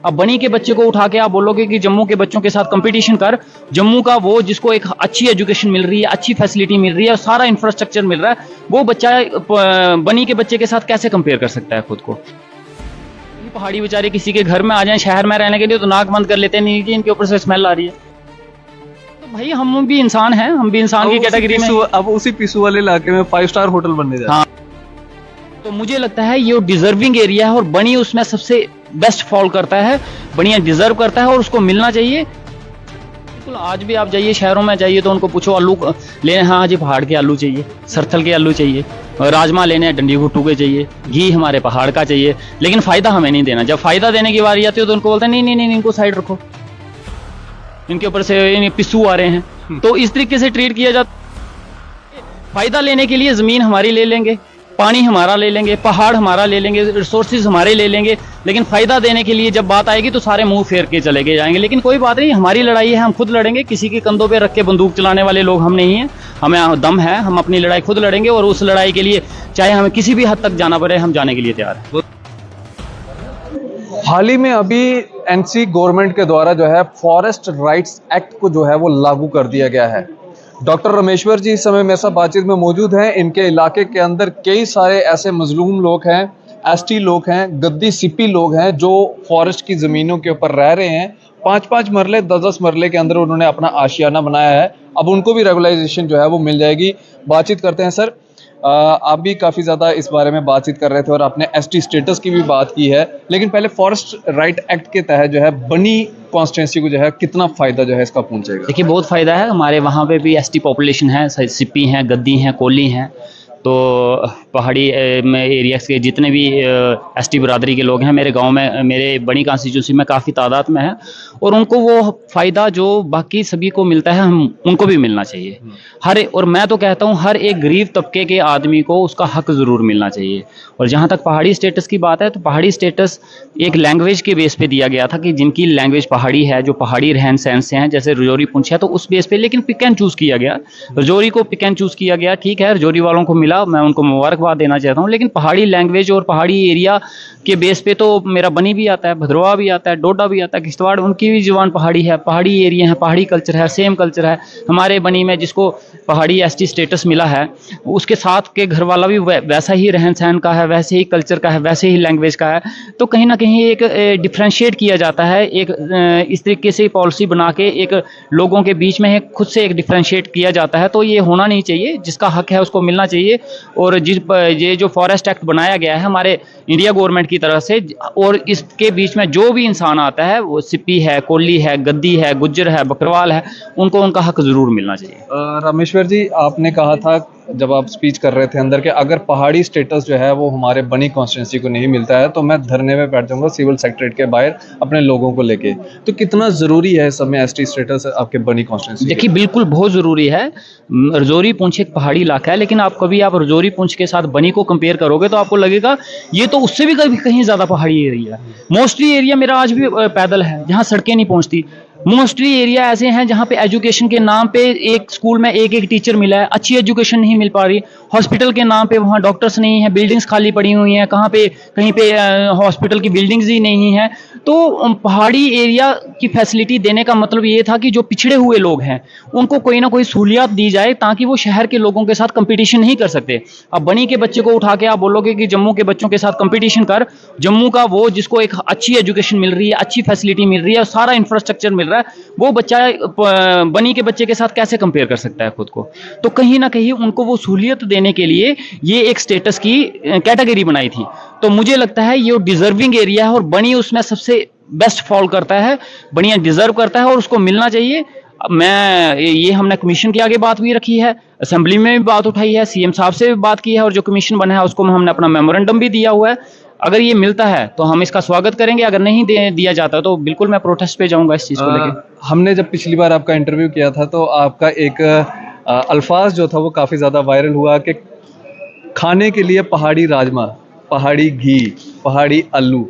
अब बनी के बच्चे को उठा के आप बोलोगे कि जम्मू के बच्चों के साथ कंपटीशन कर, जम्मू का वो जिसको एक अच्छी एजुकेशन मिल रही है, अच्छी फैसिलिटी मिल रही है, सारा इंफ्रास्ट्रक्चर मिल रहा है, वो बच्चा बनी के बच्चे के साथ कैसे कंपेयर कर सकता है खुद को। पहाड़ी बेचारे किसी के घर में आ जाएं शहर में रहने के लिए तो नाक बंद कर लेते हैं, नहीं कि इनके ऊपर से स्मेल आ रही है। तो भाई हम भी इंसान हैं, हम भी इंसान की कैटेगरी में। अब उसी पिसू वाले इलाके में 5 स्टार होटल बनने जा रहा है। हाँ, तो मुझे लगता है ये डिजर्विंग एरिया है और बनी उसमें सबसे बेस्ट फॉल करता है, बढ़िया डिजर्व करता है और उसको मिलना चाहिए। बिल्कुल, आज भी आप जाइए शहरों में जाइए तो उनको पूछो आलू लेने, हाँ जी पहाड़ के आलू चाहिए, सरथल के आलू चाहिए, राजमा लेने डंडी घुट्टू के चाहिए, घी हमारे पहाड़ का चाहिए, लेकिन फायदा हमें नहीं देना। जब फायदा देने की बारी आती है तो उनको बोलते हैं नहीं नहीं नहीं, इनको साइड रखो, इनके ऊपर से पिस्सू आ रहे हैं। तो इस तरीके से ट्रीट किया जाता। फायदा लेने के लिए जमीन हमारी ले लेंगे, पानी हमारा ले लेंगे, पहाड़ हमारा ले लेंगे, रिसोर्सेज हमारे ले लेंगे, लेकिन फायदा देने के लिए जब बात आएगी तो सारे मुंह फेर के चले गए जाएंगे। लेकिन कोई बात नहीं, हमारी लड़ाई है, हम खुद लड़ेंगे, किसी के कंधों पे रख के बंदूक चलाने वाले लोग हम नहीं हैं। हमें दम है, हम अपनी लड़ाई खुद लड़ेंगे और उस लड़ाई के लिए चाहे हमें किसी भी हद तक जाना पड़े, हम जाने के लिए तैयार हैं। हाल ही में अभी एनसी गवर्नमेंट के द्वारा जो है फॉरेस्ट राइट्स एक्ट को जो है वो लागू कर दिया गया है। डॉक्टर रमेश्वर जी इस समय मेरे साथ बातचीत में मौजूद हैं। इनके इलाके के अंदर कई सारे ऐसे मजलूम लोग हैं, एसटी लोग हैं, गद्दी सिपी लोग हैं जो फॉरेस्ट की ज़मीनों के ऊपर रह रहे हैं। 5-5 मरले 10-10 मरले के अंदर उन्होंने अपना आशियाना बनाया है। अब उनको भी रेगुलाइजेशन जो है वो मिल जाएगी। बातचीत करते हैं सर, आप भी काफ़ी ज़्यादा इस बारे में बातचीत कर रहे थे और आपने एसटी स्टेटस की भी बात की है, लेकिन पहले फॉरेस्ट राइट एक्ट के तहत जो है बनी कॉन्स्टिट्यूंसी को जो है कितना फ़ायदा जो है इसका पहुंचेगा? देखिए बहुत फ़ायदा है, हमारे वहाँ पे भी एसटी पॉपुलेशन है, सिप्पी हैं, गद्दी हैं, कोली हैं। तो पहाड़ी में एरियाज़ के जितने भी एसटी बिरादरी के लोग हैं मेरे गांव में, मेरे बनी कॉन्स्टिट्यूंसी में काफ़ी तादाद में है, और उनको वो फ़ायदा जो बाकी सभी को मिलता है हम उनको भी मिलना चाहिए। और मैं तो कहता हूँ हर एक गरीब तबके के आदमी को उसका हक ज़रूर मिलना चाहिए। और जहाँ तक पहाड़ी स्टेटस की बात है तो पहाड़ी स्टेटस एक लैंग्वेज के बेस पे दिया गया था कि जिनकी लैंग्वेज पहाड़ी है, जो पहाड़ी रहन सहन से हैं, जैसे रजौरी पुंछ है, तो उस बेस पे लेकिन पिक एंड चूज़ किया गया, रजौरी को पिक एंड चूज़ किया गया। ठीक है, रजौरी वालों को मिला, मैं उनको मुबारकबाद देना चाहता हूँ, लेकिन पहाड़ी लैंग्वेज और पहाड़ी एरिया के बेस पे तो मेरा बनी भी आता है, भद्रवा भी आता है, डोडा भी आता है, किश्तवाड़, उनकी भी जुबान पहाड़ी है, पहाड़ी एरिया है, पहाड़ी कल्चर है, सेम कल्चर है। हमारे बनी में जिसको पहाड़ी एसटी स्टेटस मिला है उसके साथ के घर वाला भी वैसा ही रहन सहन का है, वैसे ही कल्चर का है, वैसे ही लैंग्वेज का है। तो कहीं ना कहीं एक डिफ्रेंशिएट किया जाता है, एक इस तरीके से पॉलिसी बना के एक लोगों के बीच में खुद से एक डिफ्रेंशिएट किया जाता है। तो ये होना नहीं चाहिए, जिसका हक है उसको मिलना चाहिए। और ये जो फॉरेस्ट एक्ट बनाया गया है हमारे इंडिया गवर्नमेंट की तरफ से, और इसके बीच में जो भी इंसान आता है, वो सिप्पी है, कोली है, गद्दी है, गुज्जर है, बकरवाल है, उनको उनका हक जरूर मिलना चाहिए। रामेश्वर जी, आपने कहा था जब आप स्पीच कर रहे थे अंदर के अगर पहाड़ी स्टेटस जो है वो हमारे बनी कॉन्स्टिट्यूंसी को नहीं मिलता है तो मैं धरने में बैठ जाऊंगा सिविल सेक्रेटरीट के बाहर अपने लोगों को लेके। तो कितना ज़रूरी है इस समय एसटी स्टेटस आपके बनी कॉन्स्टिट्यूंसी? देखिए बिल्कुल बहुत ज़रूरी है। रजौरी पुंछ एक पहाड़ी इलाका है, लेकिन आप रजौरी पुंछ के साथ बनी को कंपेयर करोगे तो आपको लगेगा ये तो उससे भी कहीं ज़्यादा पहाड़ी एरिया है। मोस्टली एरिया मेरा आज भी पैदल है, जहाँ सड़कें नहीं पहुँचती। मोस्टली एरिया ऐसे हैं जहाँ पे एजुकेशन के नाम पे एक स्कूल में एक एक टीचर मिला है, अच्छी एजुकेशन नहीं मिल पा रही। हॉस्पिटल के नाम पे वहाँ डॉक्टर्स नहीं है, बिल्डिंग्स खाली पड़ी हुई हैं, कहीं पे हॉस्पिटल की बिल्डिंग्स ही नहीं है। तो पहाड़ी एरिया की फैसिलिटी देने का मतलब ये था कि जो पिछड़े हुए लोग हैं उनको कोई ना कोई सहूलियत दी जाए ताकि वो शहर के लोगों के साथ कंपटीशन नहीं कर सकते। अब बनी के बच्चे को उठा के आप बोलोगे कि जम्मू के बच्चों के साथ कंपटीशन कर, जम्मू का वो जिसको एक अच्छी एजुकेशन मिल रही है, अच्छी फैसिलिटी मिल रही है, सारा इंफ्रास्ट्रक्चर मिल रहा है, वो बच्चा बनी के बच्चे के साथ कैसे कंपेयर कर सकता है खुद को। तो कहीं ना कहीं उनको वो सहूलियत देने के लिए ये एक स्टेटस की कैटेगरी बनाई थी। तो मुझे लगता है ये डिजर्विंग एरिया है और बनी उसमें सबसे बेस्ट फॉल करता है, बढ़िया डिजर्व करता है और उसको मिलना चाहिए। ये हमने कमीशन के आगे बात भी रखी है, असेंबली में भी बात उठाई है, सीएम साहब से भी बात की है, और जो कमीशन बना है उसको हमने अपना मेमोरेंडम भी दिया हुआ है। अगर ये मिलता है तो हम इसका स्वागत करेंगे, अगर नहीं दिया जाता तो बिल्कुल मैं प्रोटेस्ट पे जाऊंगा इस चीज़ को लेकर। हमने जब पिछली बार आपका इंटरव्यू किया था तो आपका एक अल्फाज जो था वो काफ़ी ज़्यादा वायरल हुआ कि खाने के लिए पहाड़ी राजमा, पहाड़ी घी, पहाड़ी आलू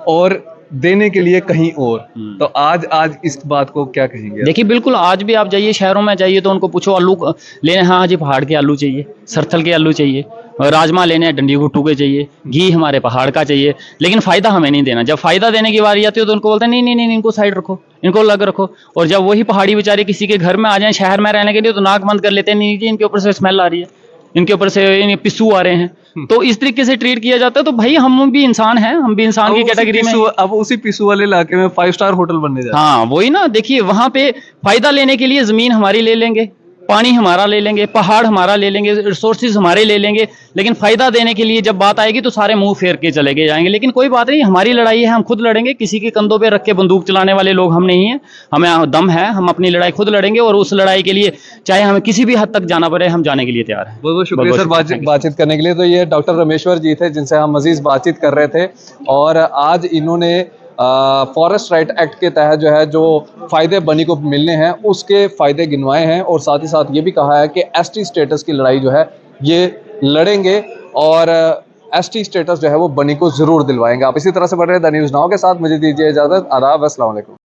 और देने के लिए कहीं और। तो आज इस बात को क्या कहेंगे? देखिए बिल्कुल, आज भी आप जाइए शहरों में जाइए तो उनको पूछो आलू लेने, हाँ जी पहाड़ के आलू चाहिए, सरथल के आलू चाहिए, राजमा लेने हैं डंडी घुट्टू के चाहिए, घी हमारे पहाड़ का चाहिए, लेकिन फ़ायदा हमें नहीं देना। जब फ़ायदा देने की बारी आती है तो उनको बोलते हैं नहीं नहीं नहीं, इनको साइड रखो, इनको अलग रखो। और जब वही पहाड़ी बेचारे किसी के घर में आ जाएं शहर में रहने के लिए तो नाक बंद कर लेते हैं, नहीं जी इनके ऊपर से स्मेल आ रही है, इनके ऊपर से पिस्सू आ रहे हैं। तो इस तरीके से ट्रीट किया जाता है। तो भाई हम भी इंसान हैं, हम भी इंसान की कैटेगरी में। अब उसी पिसू वाले इलाके में 5 स्टार होटल बनने जा रहा है। हाँ वही ना, देखिए वहां पे फायदा लेने के लिए जमीन हमारी ले लेंगे, पानी हमारा ले लेंगे, पहाड़ हमारा ले लेंगे, रिसोर्सेज हमारे ले लेंगे, लेकिन फायदा देने के लिए जब बात आएगी तो सारे मुंह फेर के चले गए जाएंगे। लेकिन कोई बात नहीं, हमारी लड़ाई है, हम खुद लड़ेंगे। किसी के कंधों पे रख के बंदूक चलाने वाले लोग हम नहीं हैं, हमें दम है, हम अपनी लड़ाई खुद लड़ेंगे। और उस लड़ाई के लिए चाहे हमें किसी भी हद तक जाना पड़े, हम जाने के लिए तैयार हैं। बहुत बहुत शुक्रिया सर बातचीत करने के लिए। तो ये डॉक्टर रमेश्वर जी थे जिनसे हम मजीद बातचीत कर रहे थे, और आज इन्होंने फॉरेस्ट राइट एक्ट के तहत जो है जो फ़ायदे बनी को मिलने हैं उसके फ़ायदे गिनवाए हैं, और साथ ही साथ ये भी कहा है कि एसटी स्टेटस की लड़ाई जो है ये लड़ेंगे, और एसटी स्टेटस जो है वो बनी को ज़रूर दिलवाएंगे। आप इसी तरह से बढ़ रहे द न्यूज़ नाउ के साथ। मुझे दीजिए इजाज़त। आदाब, अस्सलाम वालेकुम।